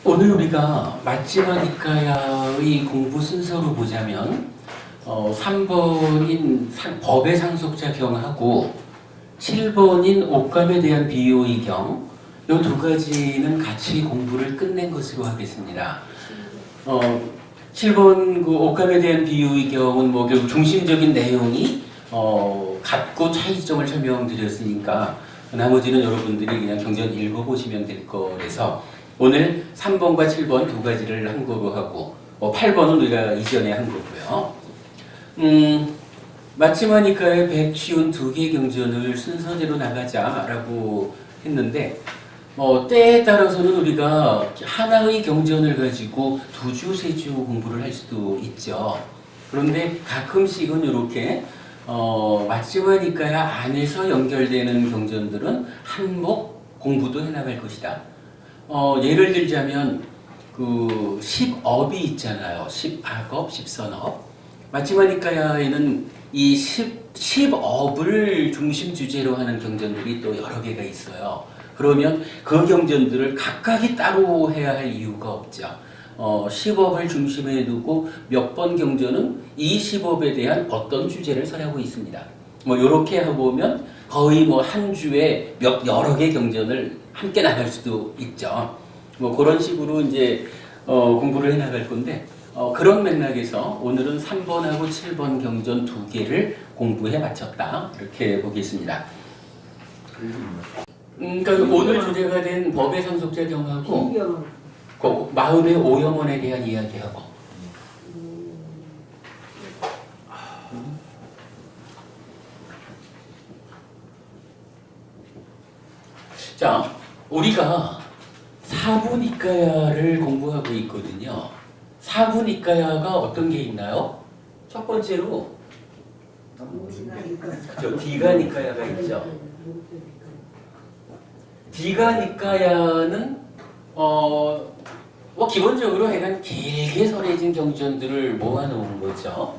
오늘 우리가 맞지마 니까야의 공부 순서로 보자면 3번인 법의 상속자 경하고 7번인 옥감에 대한 비유의 경, 이 두 가지는 같이 공부를 끝낸 것으로 하겠습니다. 7번 그 옥감에 대한 비유의 경은 뭐 결국 중심적인 내용이 같고 차이점을 설명드렸으니까 나머지는 여러분들이 그냥 경전 읽어보시면 될 거라서 오늘 3번과 7번 두 가지를 한 거로 하고 8번은 우리가 이전에 한 거고요. 맞지마 니까의 152개 경전을 순서대로 나가자라고 했는데 때에 따라서는 우리가 하나의 경전을 가지고 2주, 3주 공부를 할 수도 있죠. 그런데 가끔씩은 이렇게 맞지마 니까야 안에서 연결되는 경전들은 한목 공부도 해나갈 것이다. 예를 들자면 그 10업이 있잖아요. 10악업, 10선업. 맞지마 니까야에는 이 10업을 중심 주제로 하는 경전들이 또 여러 개가 있어요. 그러면 그 경전들을 각각이 따로 해야 할 이유가 없죠. 10업을 중심에 두고 몇 번 경전은 이 10업에 대한 어떤 주제를 설하고 있습니다. 이렇게 해보면 거의 한 주에 여러 개 경전을 함께 나갈 수도 있죠. 그런 식으로 이제 공부를 해 나갈 건데 그런 맥락에서 오늘은 3번하고 7번 경전 두 개를 공부해 마쳤다. 이렇게 보겠습니다. 그러니까 오늘 주제가 된 법의 상속자 경하고 그 마음의 오염원에 대한 이야기하고 자, 우리가 사부 니까야를 공부하고 있거든요. 사부 니까야가 어떤 게 있나요? 첫 번째로 디가 니까야가 있죠. 디가 니까야는 기본적으로 약간 길게 설해진 경전들을 모아놓은 거죠.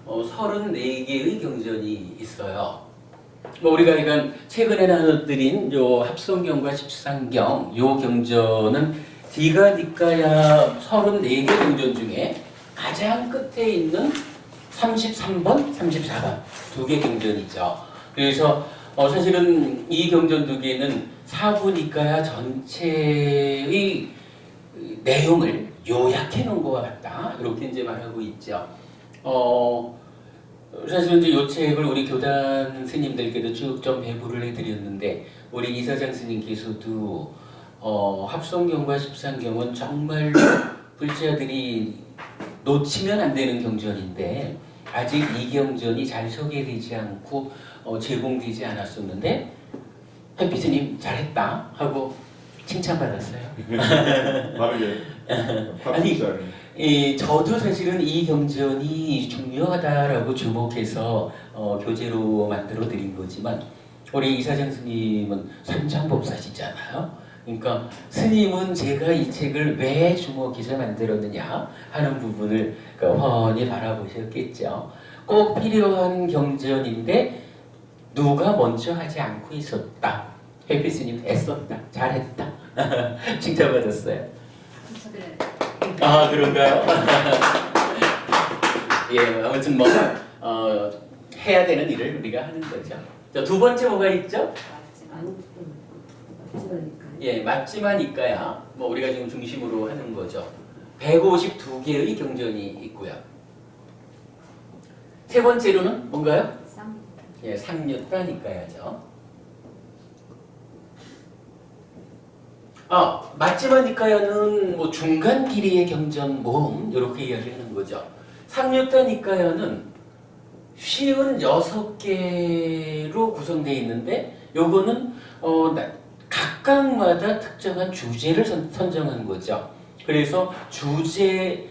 34개의 경전이 있어요. 우리가 그러니까 최근에 나눠드린 요 합성경과 십상경 요 경전은 디가 니까야 34개 경전 중에 가장 끝에 있는 33번, 34번 두 개 경전이죠. 그래서 사실은 이 경전 두 개는 사부 니까야 전체의 내용을 요약해 놓은 것과 같다. 이렇게 이제 말하고 있죠. 사실 이제 이 책을 우리 교단 스님들께도 쭉 좀 배부를 해드렸는데 우리 이사장 스님께서도 합성경과 십상경은 정말로 불자들이 놓치면 안 되는 경전인데 아직 이 경전이 잘 소개되지 않고 제공되지 않았었는데 햇빛 스님 잘했다 하고 칭찬받았어요. 바르게. 아니, 저도 사실은 이 경전이 중요하다라고 주목해서 교재로 만들어 드린 거지만 우리 이사장 스님은 삼장법사시잖아요. 그러니까 스님은 제가 이 책을 왜 주목해서 만들었느냐 하는 부분을 훤히 바라보셨겠죠. 꼭 필요한 경전인데 누가 먼저 하지 않고 있었다. 햇빛 스님 애썼다. 잘했다. 칭찬받았어요. 아, 그런가요? 예, 아무튼 해야 되는 일을 우리가 하는 거죠. 자, 두 번째 뭐가 있죠? 예, 맞지마 니까야. 우리가 지금 중심으로 하는 거죠. 152개의 경전이 있고요. 세 번째로는 뭔가요? 예, 상류따 니까야죠. 맞지마 니까야는 중간 길이의 경전 모음 이렇게 이야기하는 거죠. 상류따 니까야는 56개로 구성되어 있는데 요거는 각각마다 특정한 주제를 선정한 거죠. 그래서 주제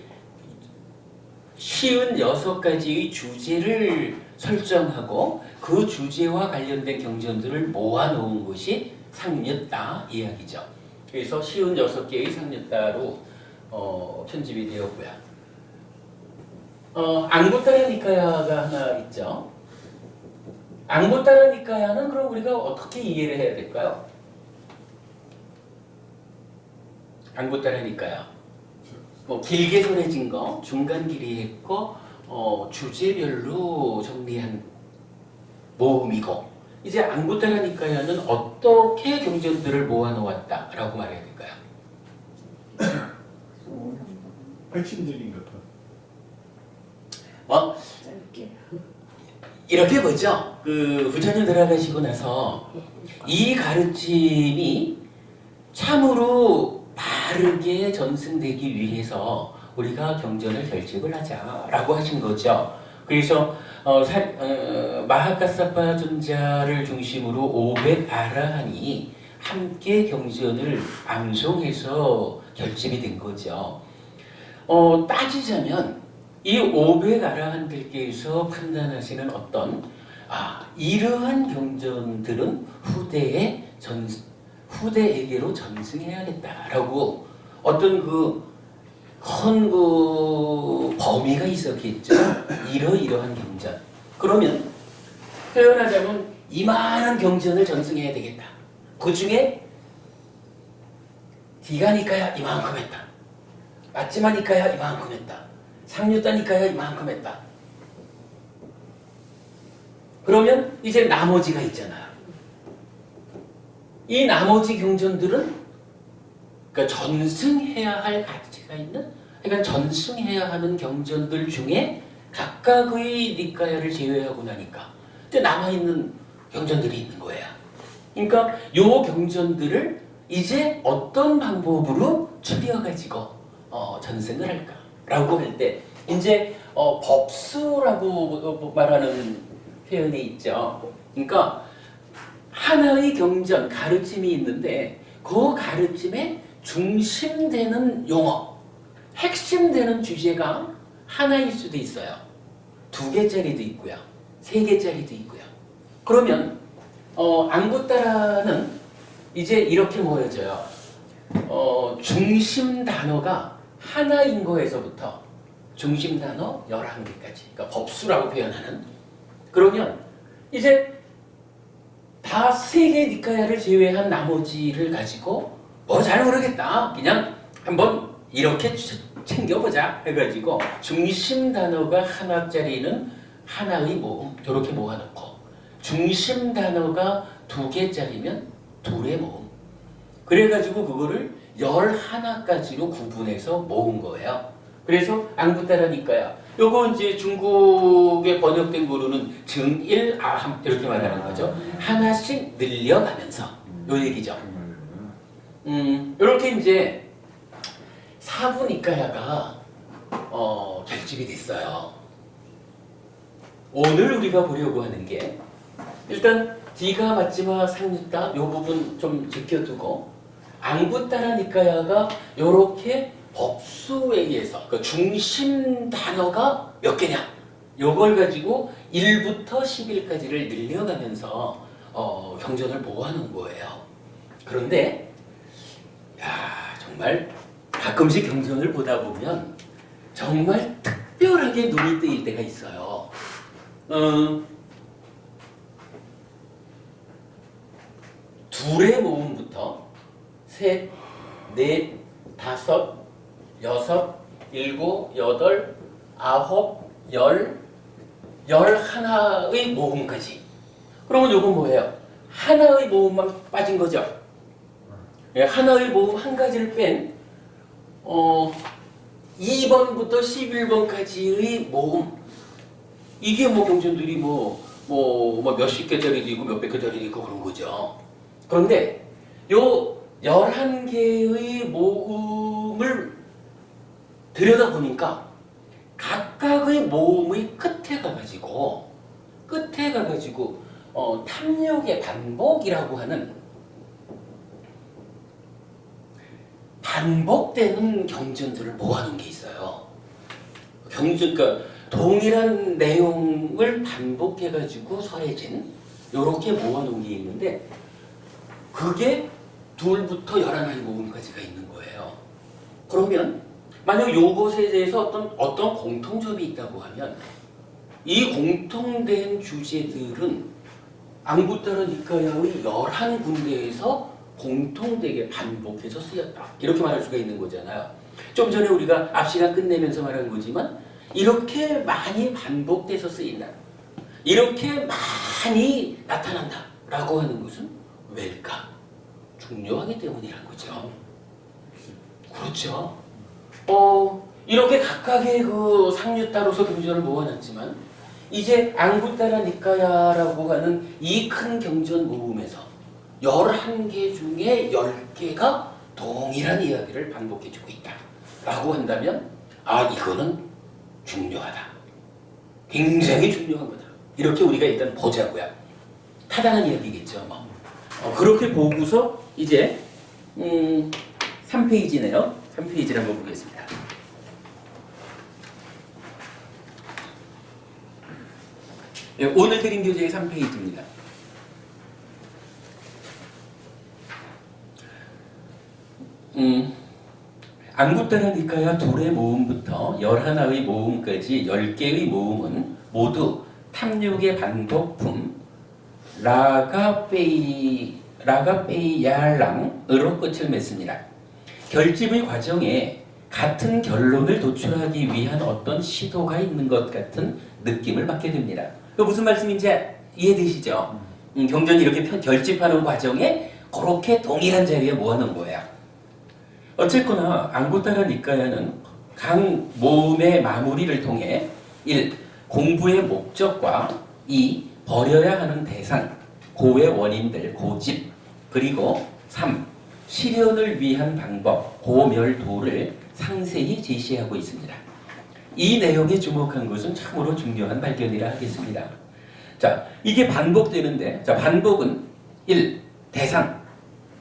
56가지의 주제를 설정하고 그 주제와 관련된 경전들을 모아놓은 것이 상류따 이야기죠. 그래서 56개의 상류따로 편집이 되었고요. 앙고따라 니까야가 하나 있죠. 앙고따라 니까야는 그럼 우리가 어떻게 이해를 해야 될까요? 안구따라니까요. 뭐 길게 손해진 거, 중간 길이의 거, 주제별로 정리한 모음이고 이제 안구따라니까요는 어떻게 경전들을 모아놓았다라고 말해야 될까요? 핵심적인 것 같아. 짧게. 이렇게 보죠. 그 부처님 들어가시고 나서 이 가르침이 참으로 바르게 전승되기 위해서 우리가 경전을 결집을 하자라고 하신 거죠. 그래서 마하카사파 존자를 중심으로 500아라한이 함께 경전을 암송해서 결집이 된 거죠. 따지자면 이 500아라한들께서 판단하시는 어떤 이러한 경전들은 후대에게로 전승해야겠다라고 어떤 큰 범위가 있었겠죠. 이러이러한 경전. 그러면 표현하자면 이만한 경전을 전승해야 되겠다. 그 중에 디가니까야 이만큼 했다. 마지막이니까야 이만큼 했다. 상류다니까야 이만큼 했다. 그러면 이제 나머지가 있잖아요. 이 나머지 경전들은 그러니까 전승해야 할 가치가 있는, 그러니까 전승해야 하는 경전들 중에 각각의 니까야를 제외하고 나니까 이제 남아있는 경전들이 있는 거예요. 그러니까 요 경전들을 이제 어떤 방법으로 추려가지고 전승을 할까라고 할 때 이제 법수라고 말하는 표현이 있죠. 그러니까 하나의 경전, 가르침이 있는데 그 가르침에 중심되는 용어, 핵심되는 주제가 하나일 수도 있어요. 2개짜리도 있고요. 3개짜리도 있고요. 그러면 안구따라는 이제 이렇게 모여져요. 중심 단어가 하나인 거에서부터 중심 단어 11개까지. 그러니까 법수라고 표현하는. 그러면 이제 다 3개 니까야를 제외한 나머지를 가지고 잘 모르겠다. 그냥 한번 이렇게 챙겨보자 해가지고 중심 단어가 하나짜리는 하나의 모음 이렇게 모아놓고 중심 단어가 2개짜리면 2의 모음. 그래가지고 그거를 11가지로 구분해서 모은 거예요. 그래서 안구따라니까요. 요거 이제 중국에 번역된 거로는 증일아함 이렇게 말하는 거죠. 하나씩 늘려가면서 요 얘기죠. 이렇게 이제 사부니까야가 결집이 됐어요. 오늘 우리가 보려고 하는 게 일단 디가 맞지마 상류다 요 부분 좀 지켜두고 안구따라니까야가 요렇게 법수에 의해서 그 중심 단어가 몇 개냐 요걸 가지고 1부터 11까지를 늘려가면서 경전을 모아놓은 거예요. 그런데 정말 가끔씩 경전을 보다 보면 정말 특별하게 눈이 뜨일 때가 있어요. 둘의 모음부터 셋, 넷, 다섯, 여섯, 일곱, 여덟, 아홉, 열하나의 모음까지. 그러면 요건 뭐예요? 하나의 모음만 빠진 거죠. 하나의 모음 한 가지를 뺀 2번부터 11번까지의 모음. 이게 경전들이 몇십 개짜리도 있고 몇백 개짜리도 있고 그런 거죠. 그런데 요 11개의 모음을 들여다보니까 각각의 모음의 끝에 가가지고 탐욕의 반복이라고 하는 반복되는 경전들을 모아놓은 게 있어요. 그러니까 동일한 내용을 반복해가지고 설해진 요렇게 모아놓은 게 있는데 그게 2부터 11의 모음까지가 있는 거예요. 그러면 만약 요것에 대해서 어떤 공통점이 있다고 하면 이 공통된 주제들은 안구따라니까야의 11군데에서 공통되게 반복해서 쓰였다. 이렇게 말할 수가 있는 거잖아요. 좀 전에 우리가 앞 시간 끝내면서 말한 거지만 이렇게 많이 반복돼서 쓰인다. 이렇게 많이 나타난다. 라고 하는 것은 왜일까? 중요하기 때문이라는 거죠. 그렇죠. 이렇게 각각의 그 상류 따로서 경전을 모아놨지만 이제 앙구따라 니까야라고 하는 이 큰 경전 모음에서 11개 중에 10개가 동일한 이야기를 반복해주고 있다. 라고 한다면 이거는 중요하다. 굉장히 중요한 거다. 이렇게 우리가 일단 보자고요. 타당한 이야기겠죠. 그렇게 보고서 이제 3페이지네요. 3페이지를 한번 보겠습니다. 오늘 드린 교재의 3페이지입니다. 앙구따라 니까야 둘의 모음부터 11의 모음까지 10개의 모음은 모두 탐육의 반복품 라가페이얄랑으로 끝을 맺습니다. 결집의 과정에 같은 결론을 도출하기 위한 어떤 시도가 있는 것 같은 느낌을 받게 됩니다. 무슨 말씀인지 이해되시죠? 경전이 이렇게 결집하는 과정에 그렇게 동일한 자리에 모아놓은 거예요. 어쨌거나 앙구따라 니까야는 각 모음의 마무리를 통해 1. 공부의 목적과 2. 버려야 하는 대상, 고의 원인들, 고집, 그리고 3. 실현을 위한 방법, 고멸도를 상세히 제시하고 있습니다. 이 내용에 주목한 것은 참으로 중요한 발견이라 하겠습니다. 자, 이게 반복되는데, 자, 반복은 1. 대상,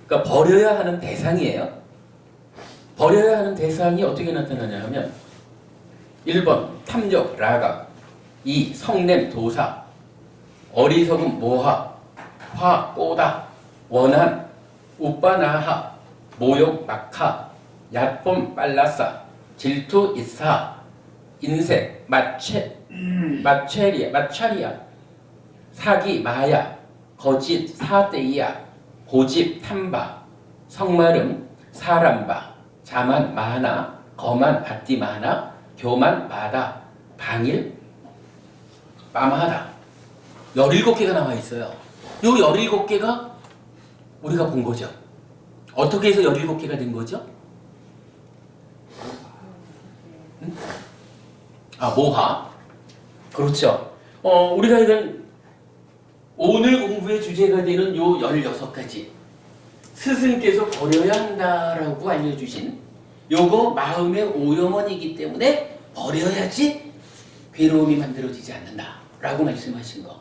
그러니까 버려야 하는 대상이에요. 버려야 하는 대상이 어떻게 나타나냐 하면 1번 탐욕, 라가, 2. 성냄, 도사, 어리석음, 모하, 화, 꼬다, 원한, 우빠나하, 모욕, 막하, 얕봄, 빨라싸, 질투, 이사, 인색, 마차리아, 사기, 마야, 거짓, 사대이야, 고집, 탐바, 성마름, 사람바, 자만, 마나, 거만, 바띠마나, 교만, 마다, 방일, 빰하다. 17개가 나와 있어요. 요 17개가 우리가 본 거죠. 어떻게 해서 17개가 된 거죠? 모하. 그렇죠. 우리가 이건 오늘 공부의 주제가 되는 요 16가지 스승께서 버려야 한다라고 알려주신 요거 마음의 오염원이기 때문에 버려야지 괴로움이 만들어지지 않는다라고 말씀하신 거.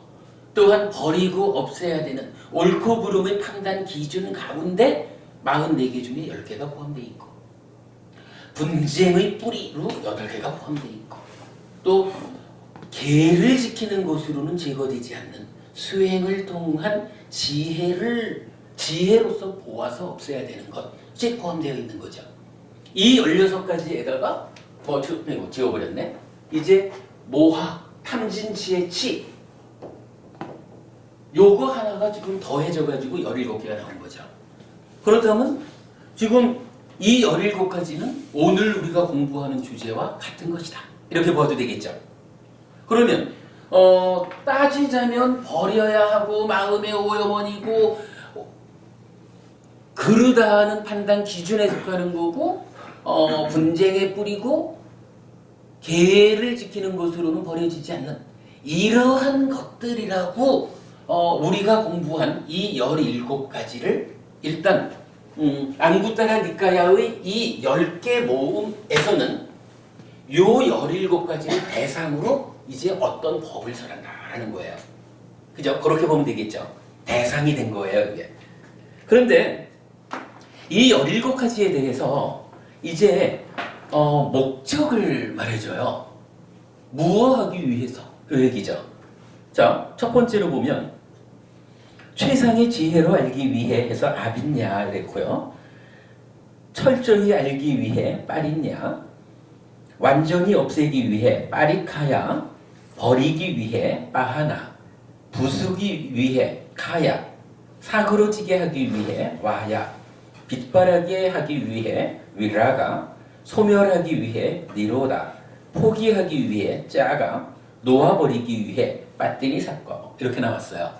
또한 버리고 없애야 되는 옳고 그름의 판단 기준 가운데 44개 중에 10개가 포함되어 있고 분쟁의 뿌리로 8개가 포함되어 있고 또 계를 지키는 것으로는 제거되지 않는 수행을 통한 지혜로서 보아서 없애야 되는 것이 포함되어 있는 거죠. 이 16가지에다가 지워버렸네. 이제 모하, 탐진치의 치 요거 하나가 지금 더해져가지고 17개가 나온 거죠. 그렇다면 지금 이 17가지는 오늘 우리가 공부하는 주제와 같은 것이다. 이렇게 봐도 되겠죠. 그러면 따지자면 버려야 하고 마음의 오염원이고 그르다 하는 판단 기준에 속하는 거고 분쟁의 뿌리고 계를 지키는 것으로는 버려지지 않는 이러한 것들이라고 우리가 공부한 이 17가지를 일단 앙구따라 니까야의 이 10개 모음에서는 요 17가지를 대상으로 이제 어떤 법을 설한다라는 거예요. 그죠? 그렇게 보면 되겠죠. 대상이 된 거예요, 이게. 그런데 이 17가지에 대해서 이제 목적을 말해줘요. 무엇하기 위해서 그 얘기죠. 자, 첫 번째로 보면 최상의 지혜로 알기 위해 해서 아빈냐 이랬고요. 철저히 알기 위해 빠린냐, 완전히 없애기 위해 빠리카야, 버리기 위해 빠하나, 부수기 위해 카야, 사그러지게 하기 위해 와야, 빛바라게 하기 위해 위라가, 소멸하기 위해 니로다, 포기하기 위해 짜가, 놓아버리기 위해 빠뜨니 사건. 이렇게 나왔어요.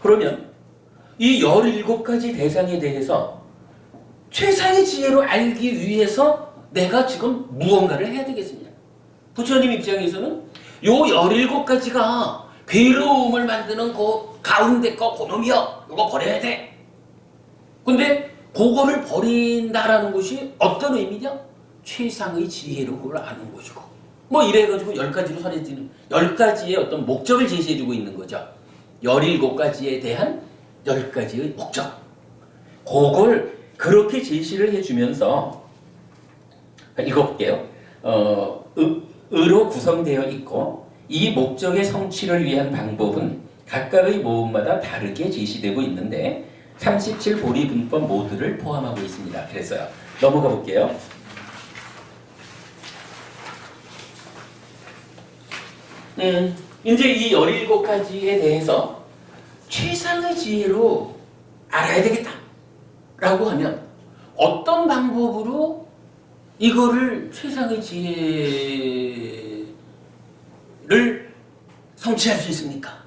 그러면 이 17가지 대상에 대해서 최상의 지혜로 알기 위해서 내가 지금 무언가를 해야 되겠습니다. 부처님 입장에서는 요 17가지가 괴로움을 만드는 그 가운데 거 그놈이여, 이거 버려야 돼. 근데 그거를 버린다라는 것이 어떤 의미냐? 최상의 지혜로 그걸 아는 것이고, 뭐 이래가지고 10가지로 선해지는 10가지의 어떤 목적을 제시해주고 있는 거죠. 17가지에 대한 10가지의 목적. 그걸 그렇게 제시를 해주면서 읽어볼게요. 의로 구성되어 있고 이 목적의 성취를 위한 방법은 각각의 모음마다 다르게 제시되고 있는데 37 보리 분법 모두를 포함하고 있습니다. 그래서요. 넘어가 볼게요. 이제 이 17가지에 대해서 최상의 지혜로 알아야 되겠다 라고 하면 어떤 방법으로 이거를 최상의 지혜를 성취할 수 있습니까?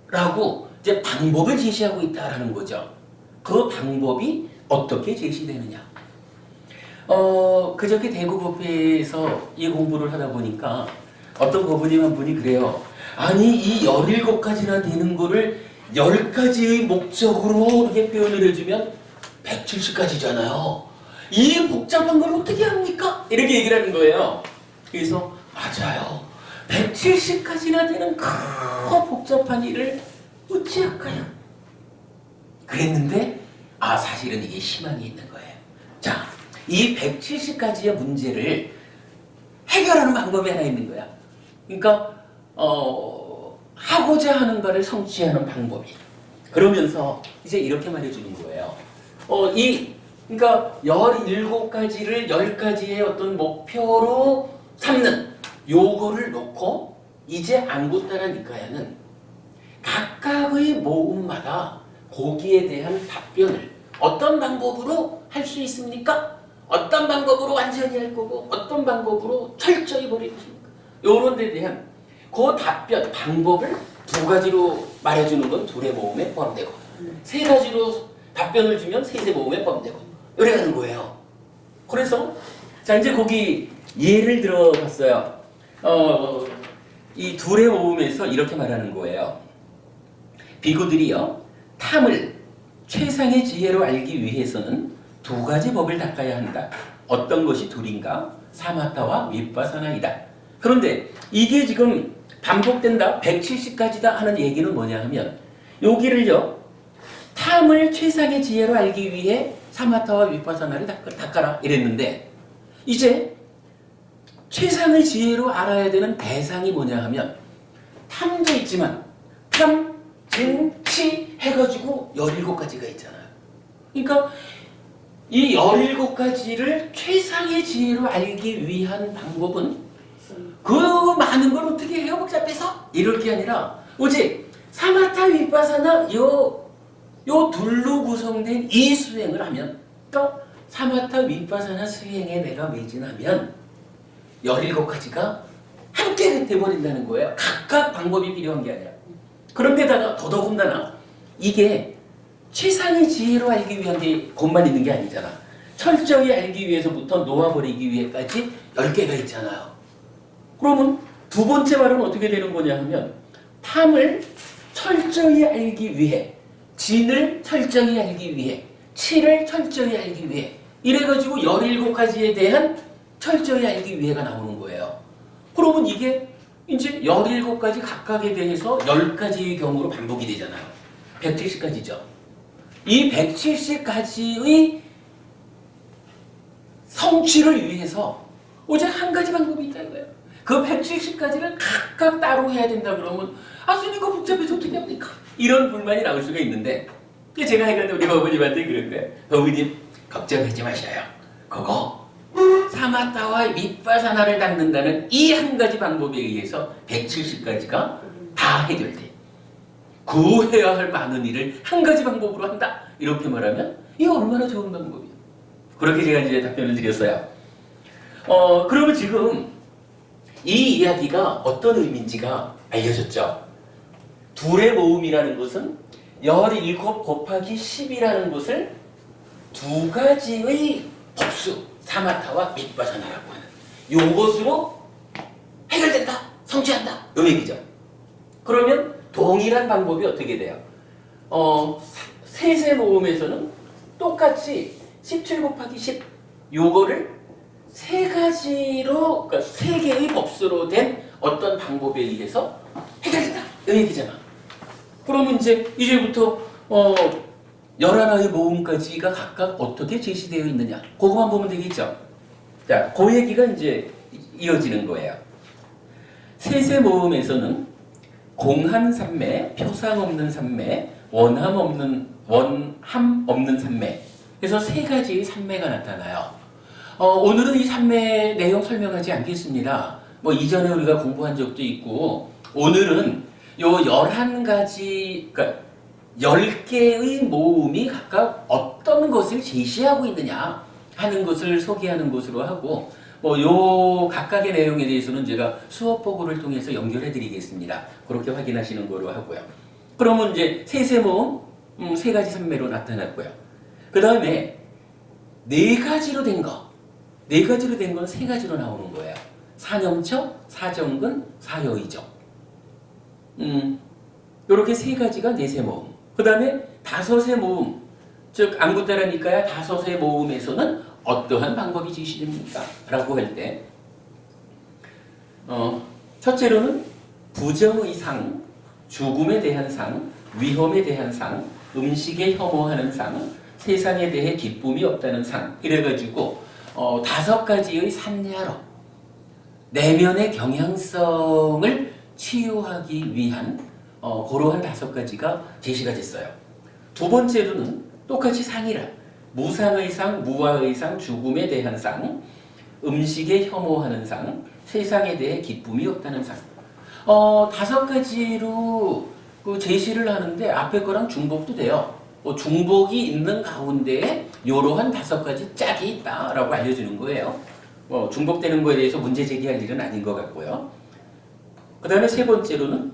라고 이제 방법을 제시하고 있다라는 거죠. 그 방법이 어떻게 제시되느냐? 그저께 대구법회에서 이 공부를 하다 보니까 어떤 법원님 한 분이 그래요. 아니 이 17가지나 되는 거를 10가지의 목적으로 이렇게 표현을 해주면 170가지잖아요. 이 복잡한 걸 어떻게 합니까? 이렇게 얘기를 하는 거예요. 그래서 맞아요. 170가지나 되는 그 복잡한 일을 어찌할까요? 그랬는데 사실은 이게 희망이 있는 거예요. 자, 이 170가지의 문제를 해결하는 방법이 하나 있는 거야. 그러니까 하고자 하는 바를 성취하는 방법이. 그러면서 이제 이렇게 말해주는 거예요. 그러니까 17가지를 10가지의 어떤 목표로 삼는 요거를 놓고 이제 안구따라 니까야는 각각의 모음마다 거기에 대한 답변을 어떤 방법으로 할 수 있습니까? 어떤 방법으로 완전히 할 거고 어떤 방법으로 철저히 버릴 것입니까? 요런 데 대한 그 답변, 방법을 2가지로 말해주는 건 2의 모음에 포함되고 3가지로 답변을 주면 3의 모음에 포함되고 이래가는 거예요. 그래서 자 이제 거기 예를 들어봤어요. 이 2의 모음에서 이렇게 말하는 거예요. 비구들이요, 탐을 최상의 지혜로 알기 위해서는 2가지 법을 닦아야 한다. 어떤 것이 둘인가? 사마타와 윗바사나이다. 그런데 이게 지금 반복된다, 170가지다 하는 얘기는 뭐냐 하면 여기를요, 탐을 최상의 지혜로 알기 위해 사마타와 윗바사나를 닦아라 이랬는데 이제 최상의 지혜로 알아야 되는 대상이 뭐냐 하면 탐도 있지만 탐, 진, 치 해가지고 17가지가 있잖아요. 그러니까 이 17가지를 최상의 지혜로 알기 위한 방법은 그 많은 걸 어떻게 해요? 복잡해서? 이럴 게 아니라 오직 사마타 윗바사나 요 둘로 구성된 이 수행을 하면, 또 사마타 윗바사나 수행에 내가 매진하면 17가지가 함께 돼버린다는 거예요. 각각 방법이 필요한 게 아니라. 그런데다가 더더군다나 이게 최상의 지혜로 알기 위한 게 것만 있는 게 아니잖아. 철저히 알기 위해서부터 놓아버리기 위해까지 10개가 있잖아요. 그러면 2번째 말은 어떻게 되는 거냐 하면 탐을 철저히 알기 위해, 진을 철저히 알기 위해, 치를 철저히 알기 위해, 이래가지고 17가지에 대한 철저히 알기 위해가 나오는 거예요. 그러면 이게 이제 17가지 각각에 대해서 10가지의 경우로 반복이 되잖아요. 170가지죠. 이 170가지의 성취를 위해서 오직 한 가지 방법이 있다는 거예요. 그 170가지를 각각 따로 해야 된다 그러면 스님 그 복잡해서 어떻게 합니까? 이런 불만이 나올 수가 있는데 제가 해가지고 우리 어머님한테 그런 거예요. 어머님 걱정하지 마셔요. 그거 사마타와 윗바사나를 닦는다는 이 한 가지 방법에 의해서 170가지가 다 해결돼. 구해야 할 많은 일을 한 가지 방법으로 한다. 이렇게 말하면 이게 얼마나 좋은 방법이에요. 그렇게 제가 이제 답변을 드렸어요. 그러면 지금 이 이야기가 어떤 의미인지가 알려졌죠. 둘의 모음이라는 것은 17 곱하기 10이라는 것을 두 가지의 법수, 사마타와 빗바사나라고 하는 요것으로 해결된다, 성취한다, 요 얘기죠. 그러면 동일한 방법이 어떻게 돼요? 셋의 모음에서는 똑같이 17 곱하기 10 요거를 세 가지로, 그러니까 세 개의 법수로 된 어떤 방법에 의해서 해결된다, 이 얘기잖아. 그러면 이제부터 11의 모음까지가 각각 어떻게 제시되어 있느냐, 그거만 보면 되겠죠. 자, 그 얘기가 이제 이어지는 거예요. 셋의 모음에서는 공한 삼매, 표상 없는 삼매, 원함 없는 삼매, 그래서 세 가지의 삼매가 나타나요. 오늘은 이 삼매 내용 설명하지 않겠습니다. 이전에 우리가 공부한 적도 있고, 오늘은 요 11가지, 그러니까 10개의 모음이 각각 어떤 것을 제시하고 있느냐 하는 것을 소개하는 것으로 하고, 요 각각의 내용에 대해서는 제가 수업 보고를 통해서 연결해 드리겠습니다. 그렇게 확인하시는 거로 하고요. 그러면 셋의 모음, 세 가지 삼매로 나타났고요. 그 다음에 네 가지로 된 거, 네 가지로 된 건 세 가지로 나오는 거예요. 사념처, 사정근, 사여의정. 요렇게 세 가지가 넷의 모음. 그 다음에 다섯의 모음, 즉 안구따라니까야 다섯의 모음에서는 어떠한 방법이 제시됩니까? 라고 할 때, 첫째로는 부정의 상, 죽음에 대한 상, 위험에 대한 상, 음식에 혐오하는 상, 세상에 대해 기쁨이 없다는 상, 이래가지고 5가지의 산야로 내면의 경향성을 치유하기 위한 그러한 5가지가 제시가 됐어요. 두 번째로는 똑같이 상이라, 무상의 상, 무아의 상, 죽음에 대한 상, 음식에 혐오하는 상, 세상에 대해 기쁨이 없다는 상. 5가지로 그 제시를 하는데 앞에 거랑 중복도 돼요. 중복이 있는 가운데에 이러한 5가지 짝이 있다라고 알려주는 거예요. 중복되는 거에 대해서 문제 제기할 일은 아닌 것 같고요. 그 다음에 세 번째로는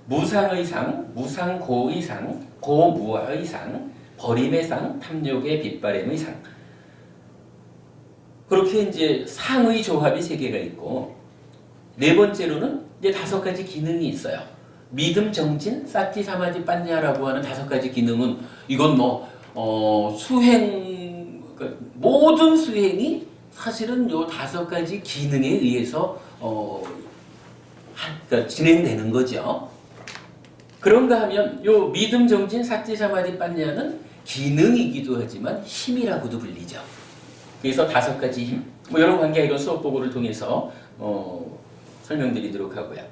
무상의 상, 무상고의 상, 고무아의 상, 버림의 상, 탐욕의 빗바램의 상. 그렇게 상의 조합이 3개가 있고, 네 번째로는 5가지 기능이 있어요. 믿음, 정진, 사티, 사마디, 빠냐라고 하는 5가지 기능은 이건 수행, 그러니까 모든 수행이 사실은 요 5가지 기능에 의해서 그러니까 진행되는 거죠. 그런가 하면 요 믿음, 정진, 사티, 사마디, 빠냐는 기능이기도 하지만 힘이라고도 불리죠. 그래서 5가지 힘, 여러 관계와 이런 수업 보고를 통해서 설명드리도록 하고요.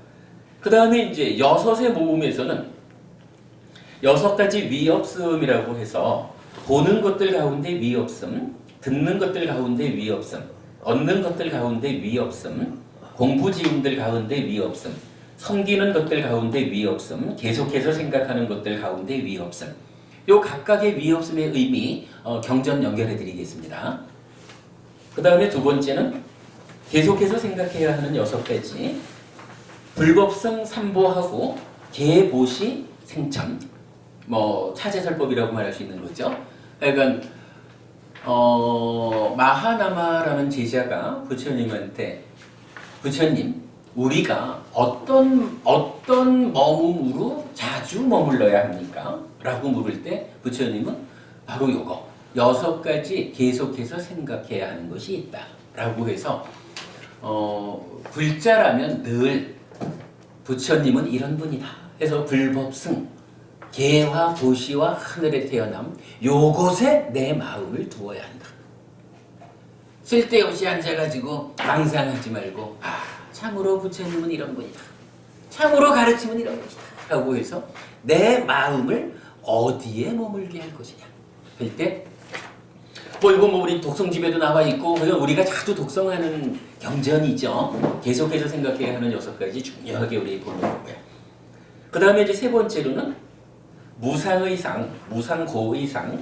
그 다음에 6의 모음에서는 6가지 위없음이라고 해서 보는 것들 가운데 위없음, 듣는 것들 가운데 위없음, 얻는 것들 가운데 위없음, 공부지음들 가운데 위없음, 섬기는 것들 가운데 위없음, 계속해서 생각하는 것들 가운데 위없음. 요 각각의 위없음의 의미 경전 연결해 드리겠습니다. 그 다음에 두 번째는 계속해서 생각해야 하는 6가지, 불법성 삼보하고 계보시 생천, 차제설법이라고 말할 수 있는 거죠. 그러니까 마하나마라는 제자가 부처님한테, 부처님, 우리가 어떤 머움으로 자주 머물러야 합니까? 라고 물을 때 부처님은 바로 요거 6가지 계속해서 생각해야 하는 것이 있다 라고 해서 불자라면 늘 부처님은 이런 분이다 해서 불법승, 개와 보시와 하늘에 태어남, 요곳에 내 마음을 두어야 한다. 쓸데없이 앉아가지고 망상하지 말고, 참으로 부처님은 이런 분이다, 참으로 가르침은 이런 것이다 라고 해서 내 마음을 어디에 머물게 할 것이냐 할 때, 이거 우리 독성집에도 나와 있고 우리가 자주 독성하는 경전이죠. 계속해서 생각해야 하는 6가지 중요하게 우리 보는 거고요. 그 다음에 세 번째로는 무상의 상, 무상고의 상,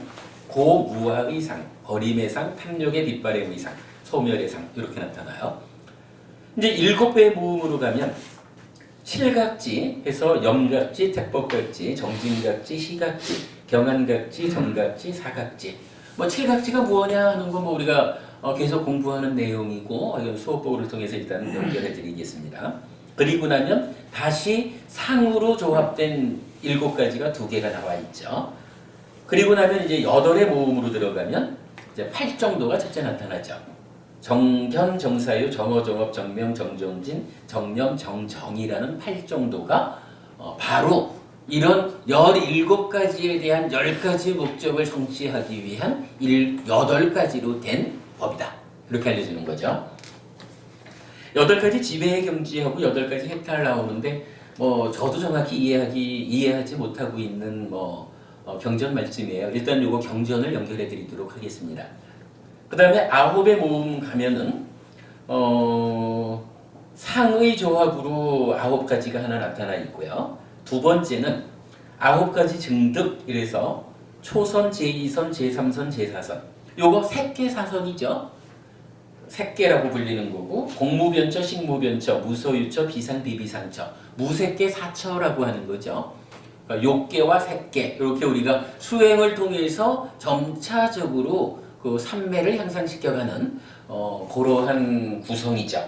고무화의 상, 버림의 상, 탐욕의 빗바람의 상, 소멸의 상 이렇게 나타나요. 이제 7배의 모음으로 가면 칠각지 해서 염각지, 택법각지, 정진각지, 희각지, 경안각지, 정각지, 사각지. 뭐 칠각지가 뭐냐 하는 건 뭐 우리가 계속 공부하는 내용이고 이건 수업복을 통해서 일단 연결해 드리겠습니다. 그리고 나면 다시 상으로 조합된 7가지가 2개가 나와 있죠. 그리고 나면 이제 8의 모음으로 들어가면 이제 8정도가 첫째 나타나죠. 정견, 정사유, 정어, 정업, 정명, 정정진, 정념, 정정이라는 8정도가 바로 이런 17가지에 대한 10가지 목적을 성취하기 위한 8가지로 된 법이다. 이렇게 알려주는 거죠. 8가지 지배의 경지하고 8가지 해탈 나오는데 뭐 저도 정확히 이해하지 못하고 있는 경전 말씀이에요. 일단 요거 경전을 연결해 드리도록 하겠습니다. 그 다음에 9의 모음 가면은 상의 조합으로 9가지가 하나 나타나 있고요. 두 번째는 9가지 증득 이래서 초선, 제2선, 제3선, 제4선 요거 색계사선이죠. 색계라고 불리는 거고 공무변처, 식무변처, 무소유처, 비상, 비비상처 무색계 사처라고 하는 거죠. 그러니까 욕계와 색계 이렇게 우리가 수행을 통해서 점차적으로 그 삼매를 향상시켜가는 그러한 구성이죠.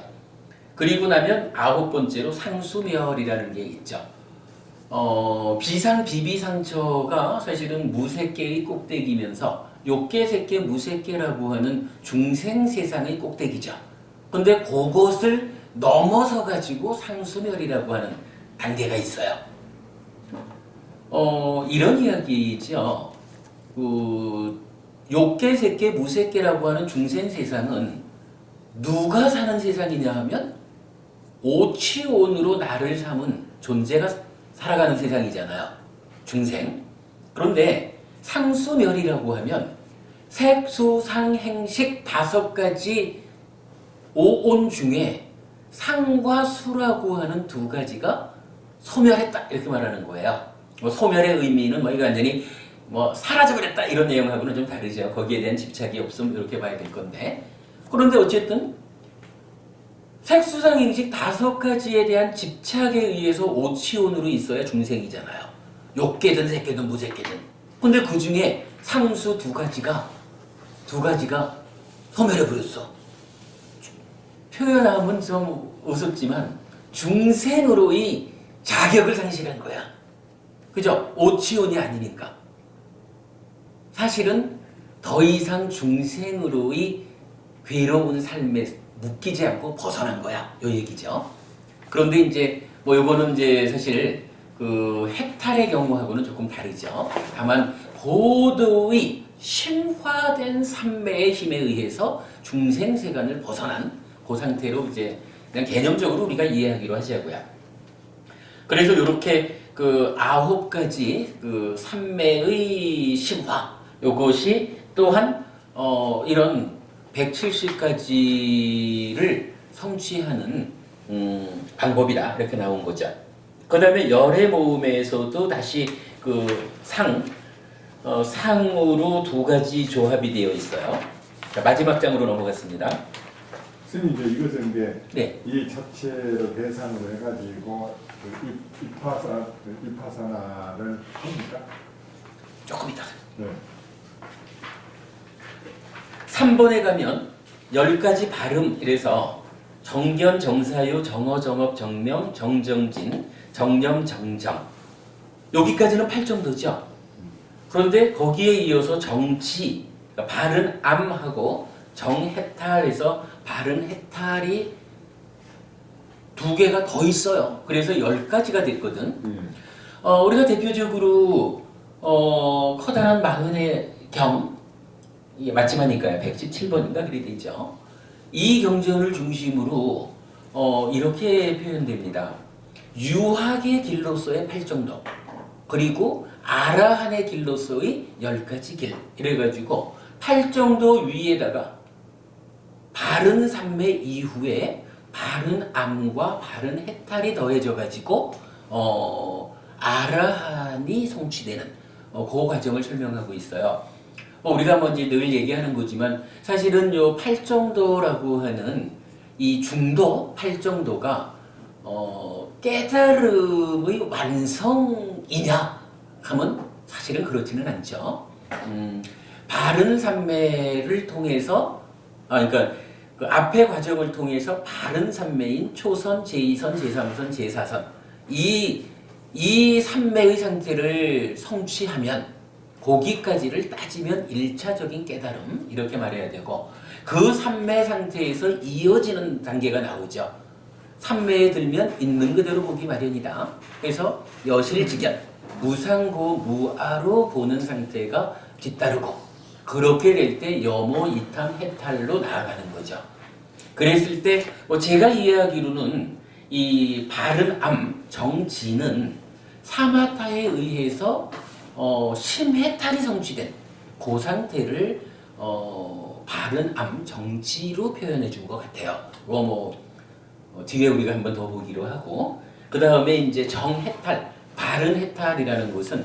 그리고 나면 9번째로 상수멸이라는 게 있죠. 비상, 비비상처가 사실은 무색계의 꼭대기면서 욕계, 색계, 무색계라고 하는 중생 세상의 꼭대기죠. 근데 그것을 넘어서 가지고 상수멸이라고 하는 단계가 있어요. 이런 이야기죠. 욕계, 색계, 무색계라고 하는 중생 세상은 누가 사는 세상이냐 하면 오치온으로 나를 삼은 존재가 살아가는 세상이잖아요. 중생. 그런데 상수멸이라고 하면 색, 수, 상, 행식 5가지 오온 중에 상과 수라고 하는 2가지가 소멸했다 이렇게 말하는 거예요. 소멸의 의미는 이거 완전히 사라져버렸다 이런 내용하고는 좀 다르죠. 거기에 대한 집착이 없음 이렇게 봐야 될 건데 그런데 어쨌든 색수상행식 5가지에 대한 집착에 의해서 오치온으로 있어야 중생이잖아요. 욕계든 색계든 무색계든. 근데 그 중에 상수 2가지가 소멸해버렸어. 표현하면 좀 우습지만 중생으로의 자격을 상실한 거야. 그죠? 오치온이 아니니까. 사실은 더 이상 중생으로의 괴로운 삶에 묶이지 않고 벗어난 거야. 요 얘기죠. 그런데 이제 요거는 이제 사실 그 해탈의 경우하고는 조금 다르죠. 다만 고도의 심화된 삼매의 힘에 의해서 중생세간을 벗어난 그 상태로 이제 그냥 개념적으로 우리가 이해하기로 하자고요. 그래서 이렇게 그 9가지 그 삼매의 심화 요것이 또한 이런 170가지를 성취하는 방법이다 이렇게 나온 거죠. 그 다음에 열의 모음에서도 다시 그 상으로 2가지 조합이 되어 있어요. 자, 마지막 장으로 넘어갔습니다. 스님 이제 이것은 이제 네. 이 자체로 대상으로 해가지고 그 위파사나를 합니까? 조금 이따. 네. 3번에 가면 10가지 발음 이래서 정견, 정사유, 정어, 정업, 정명, 정정진, 정념, 정정 여기까지는 8정도죠. 그런데 거기에 이어서 정치, 그러니까 발은 암하고 정해탈에서 발은 해탈이 2개가 더 있어요. 그래서 10가지가 됐거든. 우리가 대표적으로 커다란 마흔의 경 이게 맞지만니까요. 117번인가 그래 되죠. 이 경전을 중심으로 이렇게 표현됩니다. 유학의 길로서의 8정도 그리고 아라한의 길로서의 10가지 길 이래가지고 8정도 위에다가 바른 삼매 이후에 바른 암과 바른 해탈이 더해져가지고 아라한이 성취되는 그 과정을 설명하고 있어요. 우리가 먼저 늘 얘기하는 거지만 사실은 요 팔정도라고 하는 이 중도 팔정도가 깨달음의 완성이냐 하면 사실은 그렇지는 않죠. 바른 삼매를 통해서 그러니까 그 앞의 과정을 통해서 바른 삼매인 초선, 제2선, 제3선, 제4선 이 삼매의 상태를 성취하면 거기까지를 따지면 1차적인 깨달음 이렇게 말해야 되고 그 삼매 상태에서 이어지는 단계가 나오죠. 삼매에 들면 있는 그대로 보기 마련이다. 그래서 여실직연 무상고 무아로 보는 상태가 뒤따르고 그렇게 될 때 여모 이탐 해탈로 나아가는 거죠. 그랬을 때 제가 이해하기로는 이 바른 암 정지는 사마타에 의해서 심해탈이 성취된 그 상태를 바른 암 정지로 표현해 준 것 같아요. 뒤에 우리가 한 번 더 보기로 하고 그 다음에 이제 정해탈, 바른 해탈이라는 것은